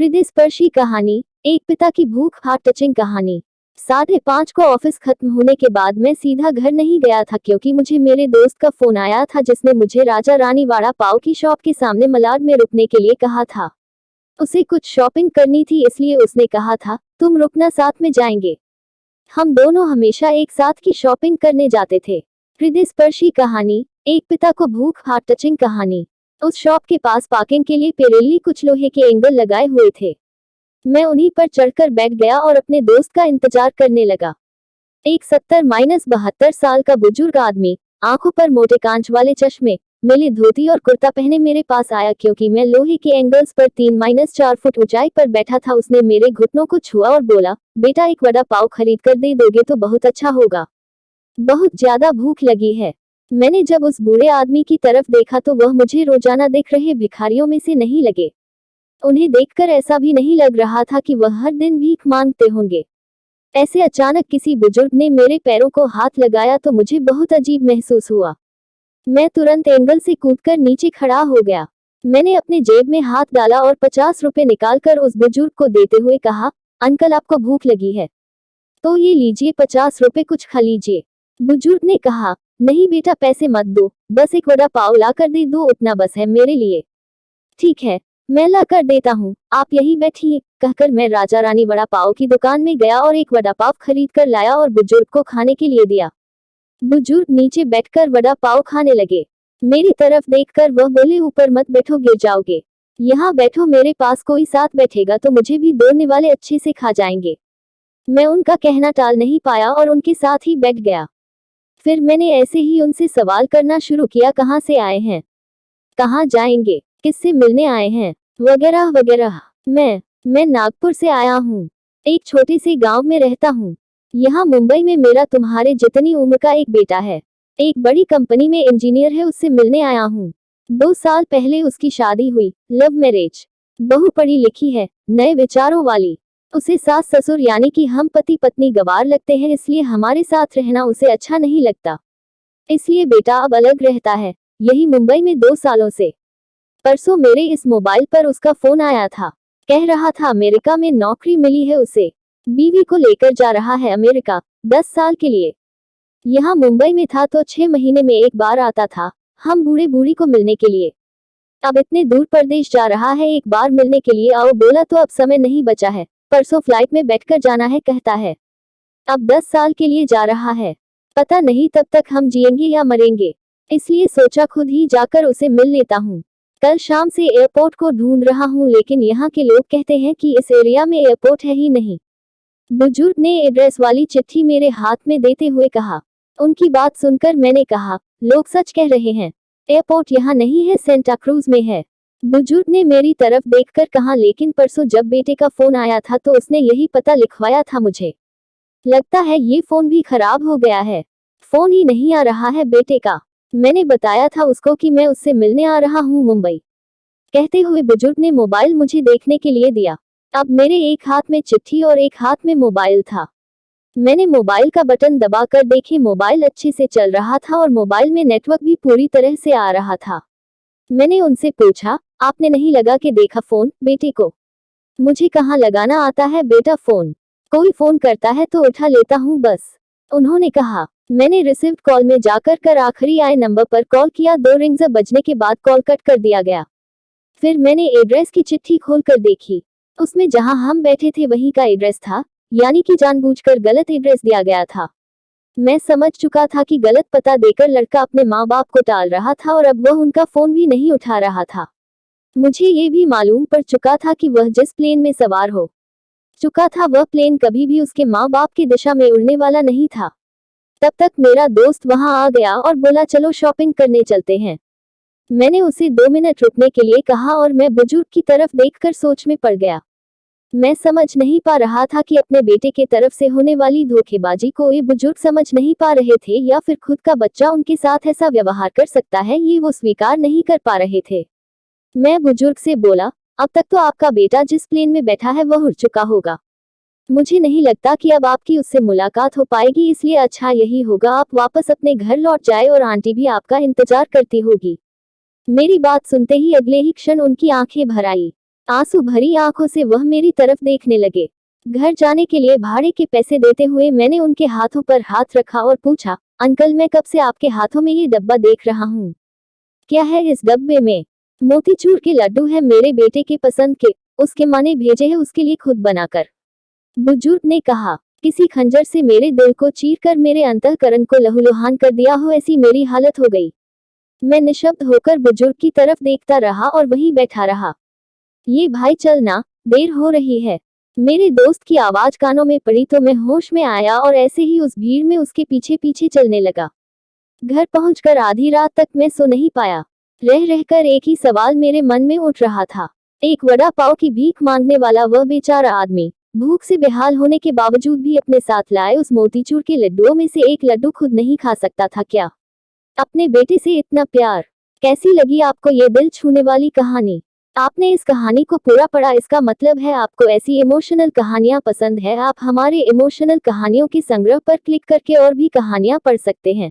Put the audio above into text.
हृदय स्पर्शी कहानी, एक पिता की भूख हार्ट टचिंग कहानी। 5:30 को ऑफिस खत्म होने के बाद मैं सीधा घर नहीं गया था क्योंकि मुझे मेरे दोस्त का फोन आया था जिसने मुझे राजा रानी वड़ा पाव की शॉप के सामने मलाड में रुकने के लिए कहा था। उसे कुछ शॉपिंग करनी थी इसलिए उसने कहा था, तुम रुकना साथ में जाएंगे। हम दोनों हमेशा एक साथ की शॉपिंग करने जाते थे। हृदय स्पर्शी कहानी, एक पिता को भूख हार्ट टचिंग कहानी। उस शॉप के पास पार्किंग के लिए पेरेली कुछ लोहे के एंगल लगाए हुए थे। मैं उन्हीं पर चढ़कर बैठ गया और अपने दोस्त का इंतजार करने लगा। एक 70-72 साल का बुजुर्ग आदमी, आंखों पर मोटे कांच वाले चश्मे, नीली धोती और कुर्ता पहने मेरे पास आया क्योंकि मैं लोहे के एंगल्स पर 3-4 फुट ऊंचाई पर बैठा था। उसने मेरे घुटनों को छुआ और बोला, बेटा एक वड़ा पाव खरीद कर दे दोगे तो बहुत अच्छा होगा, बहुत ज्यादा भूख लगी है। मैंने जब उस बूढ़े आदमी की तरफ देखा तो वह मुझे रोजाना देख रहे भिखारियों में से नहीं लगे। उन्हें देखकर ऐसा भी नहीं लग रहा था कि वह हर दिन भीख मांगते होंगे। ऐसे अचानक किसी बुजुर्ग ने मेरे पैरों को हाथ लगाया तो मुझे बहुत अजीब महसूस हुआ। मैं तुरंत एंगल से कूदकर नीचे खड़ा हो गया। मैंने अपने जेब में हाथ डाला और 50 रुपए निकालकर उस बुजुर्ग को देते हुए कहा, अंकल आपको भूख लगी है तो ये लीजिए 50 रुपए, कुछ खा लीजिए। बुजुर्ग ने कहा, नहीं बेटा पैसे मत दो, बस एक वड़ा पाव ला कर दे दो, उतना बस है मेरे लिए। ठीक है, मैं ला कर देता हूँ, आप यहीं बैठिए, कहकर मैं राजा रानी वड़ा पाव की दुकान में गया और एक वड़ा पाव खरीद कर लाया और बुजुर्ग को खाने के लिए दिया। बुजुर्ग नीचे बैठकर वड़ा पाव खाने लगे। मेरी तरफ देखकर वह बोले, ऊपर मत बैठो गिर जाओगे, यहाँ बैठो, मेरे पास कोई साथ बैठेगा तो मुझे भी दौड़ने वाले अच्छे से खा जाएंगे। मैं उनका कहना टाल नहीं पाया और उनके साथ ही बैठ गया। फिर मैंने ऐसे ही उनसे सवाल करना शुरू किया, कहाँ से आए हैं, कहाँ जाएंगे, किससे मिलने आए हैं, वगैरह वगैरह। मैं नागपुर से आया हूँ, एक छोटे से गांव में रहता हूँ। यहाँ मुंबई में मेरा तुम्हारे जितनी उम्र का एक बेटा है, एक बड़ी कंपनी में इंजीनियर है, उससे मिलने आया हूँ। 2 साल पहले उसकी शादी हुई, लव मैरिज। बहू पढ़ी लिखी है, नए विचारों वाली। उसे सास ससुर यानी कि हम पति पत्नी गवार लगते हैं, इसलिए हमारे साथ रहना उसे अच्छा नहीं लगता। इसलिए बेटा अब अलग रहता है, यही मुंबई में 2 सालों से। परसों मेरे इस मोबाइल पर उसका फोन आया था, कह रहा था अमेरिका में नौकरी मिली है उसे, बीवी को लेकर जा रहा है अमेरिका 10 साल के लिए। यहाँ मुंबई में था तो 6 महीने में एक बार आता था हम बूढ़े बूढ़ी को मिलने के लिए। अब इतने दूर प्रदेश जा रहा है एक बार मिलने के लिए, आओ बोला तो अब समय नहीं बचा है, परसों फ्लाइट में बैठकर जाना है कहता है। अब 10 साल के लिए जा रहा है, पता नहीं तब तक हम जिएंगे या मरेंगे, इसलिए सोचा खुद ही जाकर उसे मिल लेता हूँ। कल शाम से एयरपोर्ट को ढूंढ रहा हूँ लेकिन यहाँ के लोग कहते हैं कि इस एरिया में एयरपोर्ट है ही नहीं। बुजुर्ग ने एड्रेस वाली चिट्ठी मेरे हाथ में देते हुए कहा। उनकी बात सुनकर मैंने कहा, लोग सच कह रहे हैं, एयरपोर्ट यहाँ नहीं है, सेंटा क्रूज में है। बुजुर्ग ने मेरी तरफ देखकर कहा, लेकिन परसों जब बेटे का फोन आया था तो उसने यही पता लिखवाया था मुझे, लगता है ये फोन भी खराब हो गया है, फोन ही नहीं आ रहा है बेटे का। मैंने बताया था उसको कि मैं उससे मिलने आ रहा हूँ मुंबई। कहते हुए बुजुर्ग ने मोबाइल मुझे देखने के लिए दिया। अब मेरे एक हाथ में चिट्ठी और एक हाथ में मोबाइल था। मैंने मोबाइल का बटन दबाकर देखे, मोबाइल अच्छे से चल रहा था और मोबाइल में नेटवर्क भी पूरी तरह से आ रहा था। मैंने उनसे पूछा, आपने नहीं लगा के देखा फोन बेटे को? मुझे कहाँ लगाना आता है बेटा फोन, कोई फोन करता है तो उठा लेता हूँ बस, उन्होंने कहा। मैंने रिसीव्ड कॉल में जाकर कर आखिरी आए नंबर पर कॉल किया, 2 रिंग्स बजने के बाद कॉल कट कर दिया गया। फिर मैंने एड्रेस की चिट्ठी खोलकर देखी, उसमें जहां हम बैठे थे वहीं का एड्रेस था, यानी कि जानबूझकर गलत एड्रेस दिया गया था। मैं समझ चुका था कि गलत पता देकर लड़का अपने माँ बाप को टाल रहा था और अब वह उनका फोन भी नहीं उठा रहा था। मुझे ये भी मालूम पड़ चुका था कि वह जिस प्लेन में सवार हो चुका था वह प्लेन कभी भी उसके माँ बाप की दिशा में उड़ने वाला नहीं था। तब तक मेरा दोस्त वहां आ गया और बोला, चलो शॉपिंग करने चलते हैं। मैंने उसे 2 मिनट रुकने के लिए कहा और मैं बुजुर्ग की तरफ देखकर सोच में पड़ गया। मैं समझ नहीं पा रहा था कि अपने बेटे के तरफ से होने वाली धोखेबाजी को ये बुजुर्ग समझ नहीं पा रहे थे या फिर खुद का बच्चा उनके साथ ऐसा व्यवहार कर सकता है ये वो स्वीकार नहीं कर पा रहे थे। मैं बुजुर्ग से बोला, अब तक तो आपका बेटा जिस प्लेन में बैठा है वह उड़ चुका होगा, मुझे नहीं लगता कि अब आपकी उससे मुलाकात हो पाएगी, इसलिए अच्छा यही होगा आप वापस अपने घर लौट जाए और आंटी भी आपका इंतजार करती होगी। मेरी बात सुनते ही अगले ही क्षण उनकी आंखें भर आई। आंसू भरी आंखों से वह मेरी तरफ देखने लगे। घर जाने के लिए भाड़े के पैसे देते हुए मैंने उनके हाथों पर हाथ रखा और पूछा, अंकल मैं कब से आपके हाथों में ये डब्बा देख रहा हूँ। क्या है इस डब्बे में? मोतीचूर के लड्डू है, मेरे बेटे के पसंद के, उसके माँ ने भेजे हैं उसके लिए खुद बनाकर। बुजुर्ग ने कहा, किसी खंजर से मेरे दिल को चीर कर मेरे अंतःकरण को लहूलुहान कर दिया हो, ऐसी मेरी हालत हो गई। मैं निशब्द होकर बुजुर्ग की तरफ देखता रहा और वहीं बैठा रहा। ये भाई चलना, देर हो रही है। मेरे दोस्त की आवाज कानों में पड़ी तो मैं होश में आया और ऐसे ही उस भीड़ में उसके पीछे पीछे चलने लगा। घर पहुंचकर आधी रात तक मैं सो नहीं पाया। रह रहकर एक ही सवाल मेरे मन में उठ रहा था। एक वड़ा पाव की भीख मांगने वाला वह बेचारा आदमी भूख से बेहाल होने के बावजूद भी अपने साथ लाए उस मोतीचूर के लड्डुओं में से एक लड्डू खुद नहीं खा सकता था क्या? अपने बेटे से इतना प्यार। कैसी लगी आपको ये दिल छूने वाली कहानी? आपने इस कहानी को पूरा पढ़ा, इसका मतलब है आपको ऐसी इमोशनल कहानियां पसंद है। आप हमारे इमोशनल कहानियों के संग्रह पर क्लिक करके और भी कहानियां पढ़ सकते हैं।